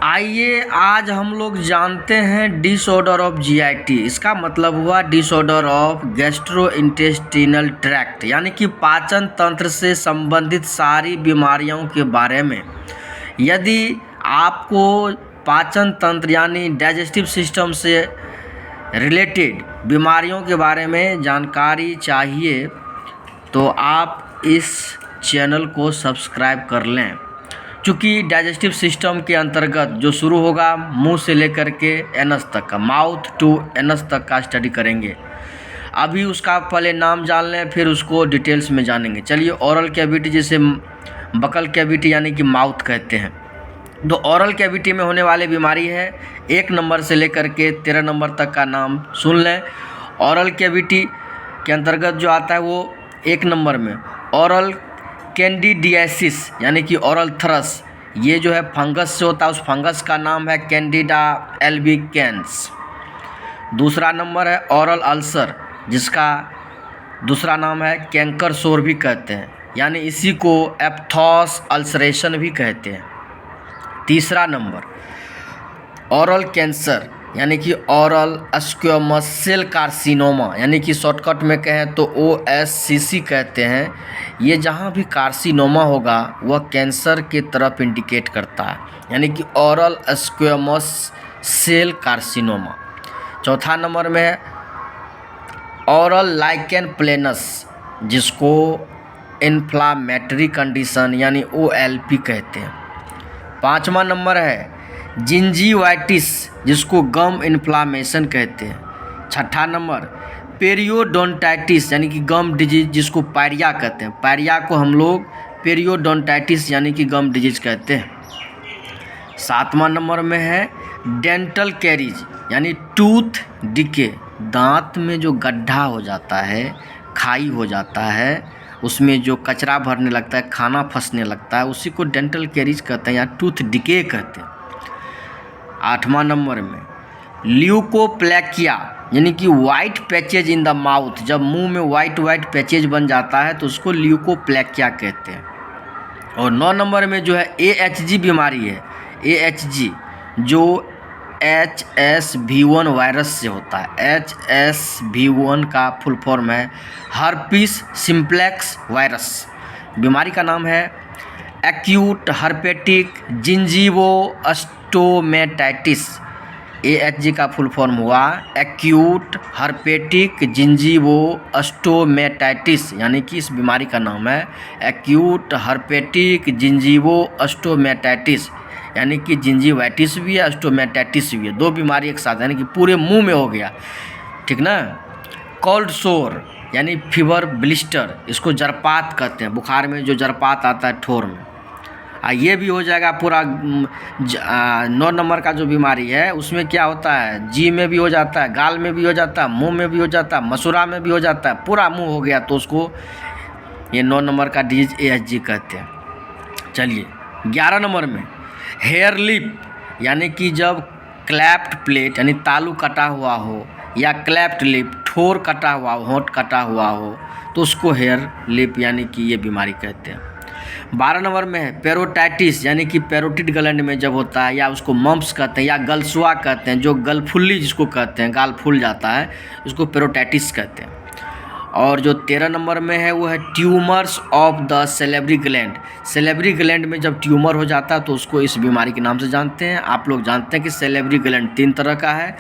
आइए आज हम लोग जानते हैं डिसऑर्डर ऑफ जीआईटी। इसका मतलब हुआ डिसऑर्डर ऑफ गैस्ट्रोइंटेस्टिनल ट्रैक्ट, यानी कि पाचन तंत्र से संबंधित सारी बीमारियों के बारे में। यदि आपको पाचन तंत्र यानी डाइजेस्टिव सिस्टम से रिलेटेड बीमारियों के बारे में जानकारी चाहिए तो आप इस चैनल को सब्सक्राइब कर लें, चूँकि डाइजेस्टिव सिस्टम के अंतर्गत जो शुरू होगा मुंह से लेकर के एनस तक का, माउथ टू एनस तक का स्टडी करेंगे। अभी उसका पहले नाम जान लें, फिर उसको डिटेल्स में जानेंगे। चलिए, ओरल कैविटी जिसे बकल कैविटी यानी कि माउथ कहते हैं, तो ओरल कैविटी में होने वाली बीमारी है 1 नंबर से लेकर के 13 नंबर तक का नाम सुन लें। ओरल कैविटी के अंतर्गत जो आता है वो 1 नंबर में ओरल कैंडिडियासिस यानी कि ओरल थ्रस, ये जो है फंगस से होता है। उस फंगस का नाम है कैंडिडा एल्बिकेंस। दूसरा नंबर है ओरल अल्सर, जिसका दूसरा नाम है कैंकर सोर भी कहते हैं, यानी इसी को एप्थॉस अल्सरेशन भी कहते हैं। तीसरा नंबर ओरल कैंसर यानी कि ओरल स्क्वैमस सेल कार्सिनोमा, यानी कि शॉर्टकट में कहें तो OSCC कहते हैं। ये जहाँ भी कार्सिनोमा होगा वह कैंसर के तरफ इंडिकेट करता है, यानी कि ओरल स्क्वैमस सेल कार्सिनोमा। चौथा नंबर में है ओरल लाइकेन प्लेनस, जिसको इन्फ्लामेटरी कंडीशन यानी OLP कहते हैं। 5वां नंबर है जिंजीवाइटिस, जिसको गम इन्फ्लामेशन कहते हैं। 6ठा नंबर पेरियोडोंटाइटिस यानी कि गम डिजीज, जिसको पायरिया कहते हैं। पायरिया को हम लोग पेरियोडोंटाइटिस यानी कि गम डिजीज कहते हैं। 7वां नंबर में है डेंटल कैरीज यानी टूथ डिके, दांत में जो गड्ढा हो जाता है, खाई हो जाता है, उसमें जो कचरा भरने लगता है, खाना फंसने लगता है, उसी को डेंटल कैरीज कहते हैं या टूथ डिके कहते हैं। 8वां नंबर में ल्यूकोप्लेकिया यानी कि white patches in the mouth, जब मुंह में वाइट पैचेज बन जाता है तो उसको ल्यूकोप्लेकिया कहते हैं। और 9 नंबर में जो है AHG बीमारी है, AHG जो HSV1 वायरस से होता है। HSV1 का फुल फॉर्म है हर्पीस सिम्प्लेक्स वायरस। बीमारी का नाम है एक्यूट हर्पेटिक जिंजीवोस्टोमेटाइटिस। AHG का फुल फॉर्म हुआ एक्यूट हर्पेटिक जिंजीवोस्टोमेटाइटिस, यानी कि इस बीमारी का नाम है एक्यूट हर्पेटिक जिंजीवोस्टोमेटाइटिस, यानी कि जिंजीवाइटिस भी है, स्टोमेटाइटिस भी है, 2 बीमारी एक साथ, यानी कि पूरे मुंह में हो गया, ठीक ना। कोल्ड सोर यानी फीवर ब्लिस्टर, इसको जरपात कहते हैं, बुखार में जो जरपात आता है ठोर में, ये भी हो जाएगा पूरा। 9 नंबर का जो बीमारी है उसमें क्या होता है, जी में भी हो जाता है, गाल में भी हो जाता है, मुंह में भी हो जाता है, मसूरा में भी हो जाता है, पूरा मुंह हो गया तो उसको ये 9 नंबर का डिजीज AHG कहते हैं। चलिए, 11 नंबर में हेयर लिप, यानी कि जब क्लैप्ट प्लेट यानी तालू कटा हुआ हो या क्लैप्ट लिप ठोर कटा हुआ हो, होंठ कटा हुआ हो, तो उसको हेयर लिप यानी कि ये बीमारी कहते हैं। 12 नंबर में है पेरोटाइटिस, यानी कि पेरोटिड ग्लैंड में जब होता है, या उसको मम्प्स कहते हैं या गलसुआ कहते हैं, जो गलफुल्ली जिसको कहते हैं, गाल फूल जाता है, उसको पेरोटाइटिस कहते हैं। और जो 13 नंबर में है वो है tumours of the salivary gland. Salivary gland में जब ट्यूमर हो जाता है तो उसको इस बीमारी के नाम से जानते हैं। आप लोग जानते हैं कि सेलेब्री ग्लैंड 3 तरह का है,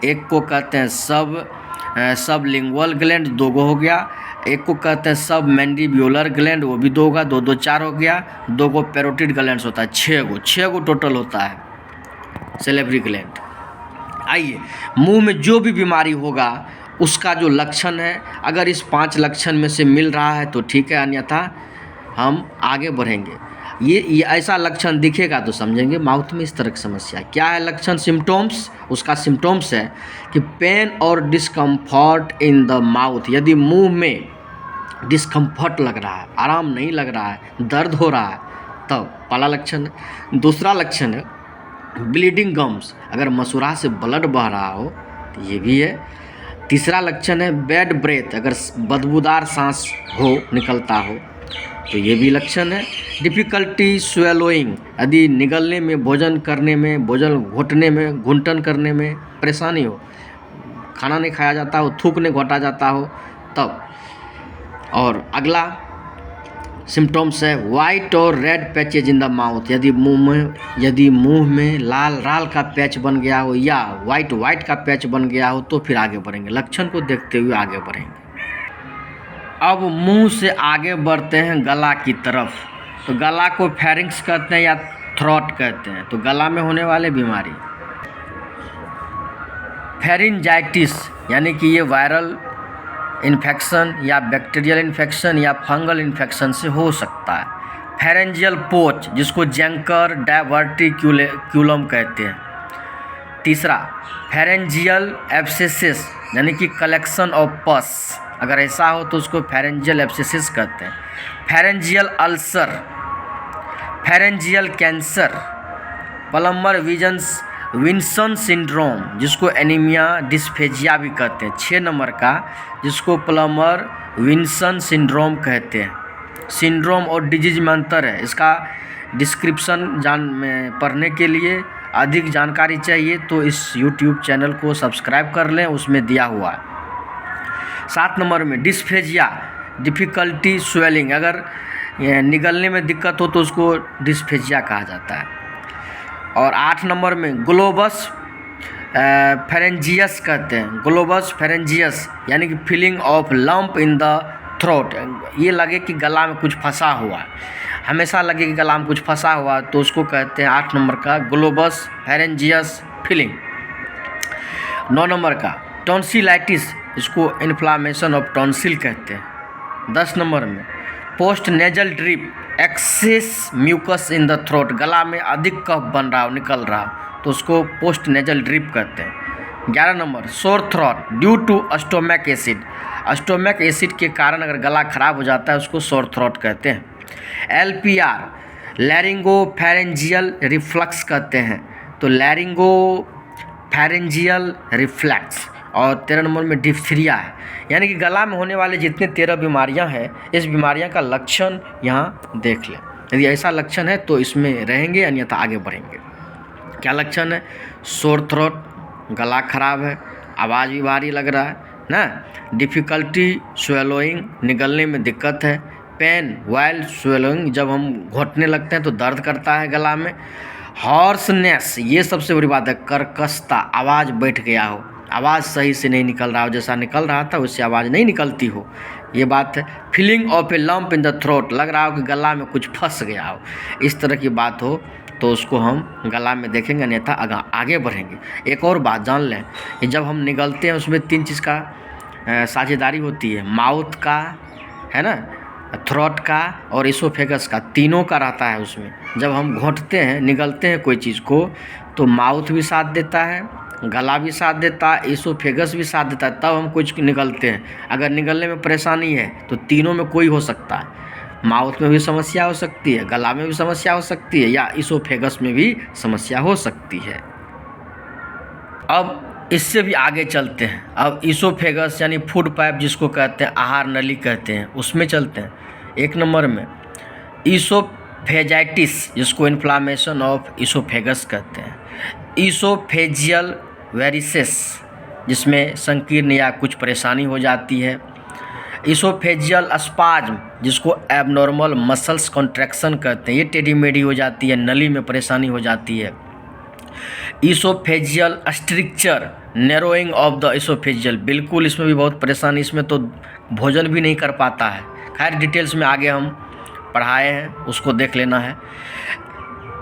एक को कहते हैं सब लिंगुअल ग्लैंड, 2 गो हो गया। एक को कहते हैं सब मैंडिब्यूलर ग्लैंड, वो भी 2 होगा, 2 2 4 हो गया। 2 को पेरोटिड ग्लैंड होता है, 6 गो टोटल होता है सेलेब्री ग्लैंड। आइए, मुंह में जो भी बीमारी होगा उसका जो लक्षण है, अगर इस 5 लक्षण में से मिल रहा है तो ठीक है, अन्यथा हम आगे बढ़ेंगे। ये ऐसा लक्षण दिखेगा तो समझेंगे माउथ में इस तरह की समस्या है। क्या है लक्षण, सिम्टोम्स? उसका सिम्टोम्स है कि पेन और डिस्कम्फर्ट इन द माउथ, यदि मुंह में डिस्कम्फर्ट लग रहा है, आराम नहीं लग रहा है, दर्द हो रहा है, तब पहला लक्षण है। दूसरा लक्षण है ब्लीडिंग गम्स, अगर मसूरा से ब्लड बह रहा हो तो ये भी है। तीसरा लक्षण है बैड ब्रेथ, अगर बदबूदार सांस हो निकलता हो तो ये भी लक्षण है। डिफ़िकल्टी स्वेलोइंग, यदि निगलने में, भोजन करने में, भोजन घोटने में, घुंटन करने में परेशानी हो, खाना नहीं खाया जाता हो, थूक नहीं घोटा जाता हो तब। और अगला सिम्टम्स है वाइट और red patches in the mouth, यदि मुंह में लाल राल का पैच बन गया हो या वाइट का पैच बन गया हो तो फिर आगे बढ़ेंगे, लक्षण को देखते हुए आगे बढ़ेंगे। अब मुंह से आगे बढ़ते हैं गला की तरफ। तो गला को फेरिंक्स कहते हैं या थ्रोट कहते हैं। तो गला में होने वाले बीमारी फेरिंजाइटिस, यानी कि ये वायरल इन्फेक्शन या बैक्टीरियल इन्फेक्शन या फंगल इन्फेक्शन से हो सकता है। फेरेंजियल पोच, जिसको जैंकर डायवर्टिक्यूलम कहते हैं। तीसरा फेरेंजियल एब्सेसिस, यानी कि कलेक्शन ऑफ पस, अगर ऐसा हो तो उसको फेरेंजियल एब्सेसिस कहते हैं। Pharyngeal ulcer, pharyngeal cancer, Plummer Vinson syndrome, जिसको एनीमिया डिस्फेजिया भी कहते हैं। 6 नंबर का, जिसको प्लम्बर विंसन सिंड्रोम कहते हैं। सिंड्रोम और डिजीज में अंतर है। इसका डिस्क्रिप्शन पढ़ने के लिए अधिक जानकारी चाहिए तो इस YouTube चैनल को सब्सक्राइब कर लें, उसमें दिया हुआ है। 7 नंबर में डिस्फेजिया, डिफ़िकल्टी स्वेलिंग, अगर निगलने में दिक्कत हो तो उसको डिस्फेजिया कहा जाता है। और 8 नंबर में ग्लोबस फेरेंजियस कहते हैं। ग्लोबस फेरेंजियस यानी कि feeling of lump in the throat, ये लगे कि गला में कुछ फंसा हुआ है, हमेशा लगे कि गला में कुछ फंसा हुआ तो उसको कहते हैं 8 नंबर का ग्लोबस फेरेंजियस फीलिंग। 9 नंबर का टॉन्सिलाइटिस, इसको इन्फ्लामेशन ऑफ टॉन्सिल कहते हैं। 10 नंबर में post nasal drip, excess mucus in the throat, गला में अधिक कफ बन रहा हो, निकल रहा हो तो उसको पोस्ट नेजल ड्रिप कहते हैं। 11 number sore throat due to stomach acid, stomach acid के कारण अगर गला खराब हो जाता है उसको सोर थ्रोट कहते हैं। LPR लैरिंगो फेरेंजियल रिफ्लक्स कहते हैं। तो लैरिंगो फेरेंजियल रिफ्लक्स। और 13 नंबर में डिप्थीरिया है, यानी कि गला में होने वाले जितने 13 बीमारियां हैं, इस बीमारियां का लक्षण यहाँ देख लें। यदि ऐसा लक्षण है तो इसमें रहेंगे, अन्यथा आगे बढ़ेंगे। क्या लक्षण है? सोर थ्रोट, गला खराब है, आवाज़ भी भारी लग रहा है ना, डिफ़िकल्टी स्वेलोइंग, निगलने में दिक्कत है, पेन वाइल स्वेलोइंग, जब हम घोटने लगते हैं तो दर्द करता है गला में, हॉर्सनेस, ये सबसे बड़ी बात है, कर्कशता, आवाज़ बैठ गया हो, आवाज़ सही से नहीं निकल रहा हो, जैसा निकल रहा था उससे आवाज़ नहीं निकलती हो, ये बात है। Feeling of A lump in the throat, लग रहा हो कि गला में कुछ फंस गया हो, इस तरह की बात हो तो उसको हम गला में देखेंगे, अन्यथा आगे बढ़ेंगे। एक और बात जान लें कि जब हम निगलते हैं उसमें 3 चीज़ का साझेदारी होती है, माउथ का है ना, थ्रोट का और इसोफेगस का, तीनों का रहता है उसमें। जब हम घोंटते हैं, निगलते हैं कोई चीज़ को तो माउथ भी साथ देता है, गला भी साथ देता है, इसोफेगस भी साथ देता है, तब हम कुछ निगलते हैं। अगर निगलने में परेशानी है तो तीनों में कोई हो सकता है, माउथ में भी समस्या हो सकती है, गला में भी समस्या हो सकती है, या इसोफेगस में भी समस्या हो सकती है। अब इससे भी आगे चलते हैं। अब इसोफेगस यानी फूड पाइप जिसको कहते हैं, आहार नली कहते हैं, उसमें चलते हैं। 1 नंबर में इसोफेजाइटिस, जिसको इन्फ्लामेशन ऑफ इसोफेगस कहते हैं। इसोफेजियल वेरिसेस, जिसमें संकीर्ण या कुछ परेशानी हो जाती है। इसोफेजियल स्पाज्म, जिसको एबनॉर्मल मसल्स कॉन्ट्रैक्शन कहते हैं, ये टेढ़ी मेढ़ी हो जाती है, नली में परेशानी हो जाती है। Oesophageal stricture, narrowing of the oesophageal, बिल्कुल इसमें भी बहुत परेशानी, इसमें तो भोजन भी नहीं कर पाता है। खैर डिटेल्स में आगे हम पढ़ाए हैं, उसको देख लेना है।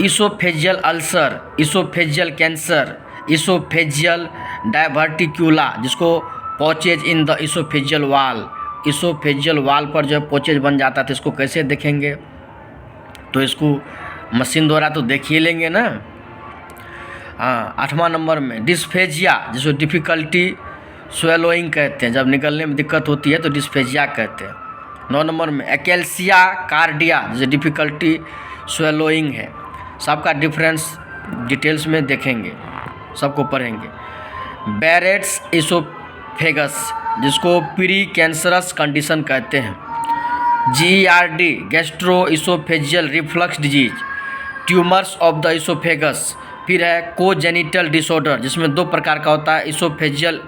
Oesophageal ulcer, oesophageal cancer, oesophageal diverticula, जिसको pouches in the oesophageal wall, oesophageal wall पर जब पॉचेज बन जाता है तो इसको कैसे देखेंगे, तो इसको मशीन द्वारा तो देख ही लेंगे ना। हाँ, 8वां नंबर में डिस्फेजिया, जिसको डिफ़िकल्टी स्वेलोइंग कहते हैं, जब निकलने में दिक्कत होती है तो डिस्फेजिया कहते हैं। 9 नंबर में एक्लेसिया कार्डिया, जैसे डिफ़िकल्टी स्वेलोइंग है। सबका डिफरेंस डिटेल्स में देखेंगे, सबको पढ़ेंगे। बैरेट्स इसोफेगस, जिसको प्री कैंसरस कंडीशन कहते हैं। GERD gastro oesophageal reflux disease, tumours of the oesophagus. फिर है कोजेनिटल डिसऑर्डर जिसमें 2 प्रकार का होता है, इसोफेजियल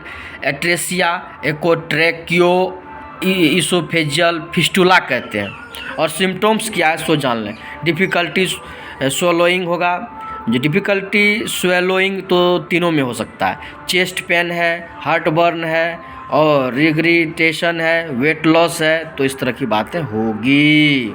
एट्रेसिया, एक को ट्रैकियो इसोफेजियल फिस्टुला कहते हैं। और सिम्टम्स क्या है सो जान लें। डिफ़िकल्टी स्वलोइंग होगा, जो डिफ़िकल्टी स्वेलोइंग तो तीनों में हो सकता है। चेस्ट पेन है, हार्ट बर्न है और रिग्रिटेशन है, वेट लॉस है, तो इस तरह की बातें होगी।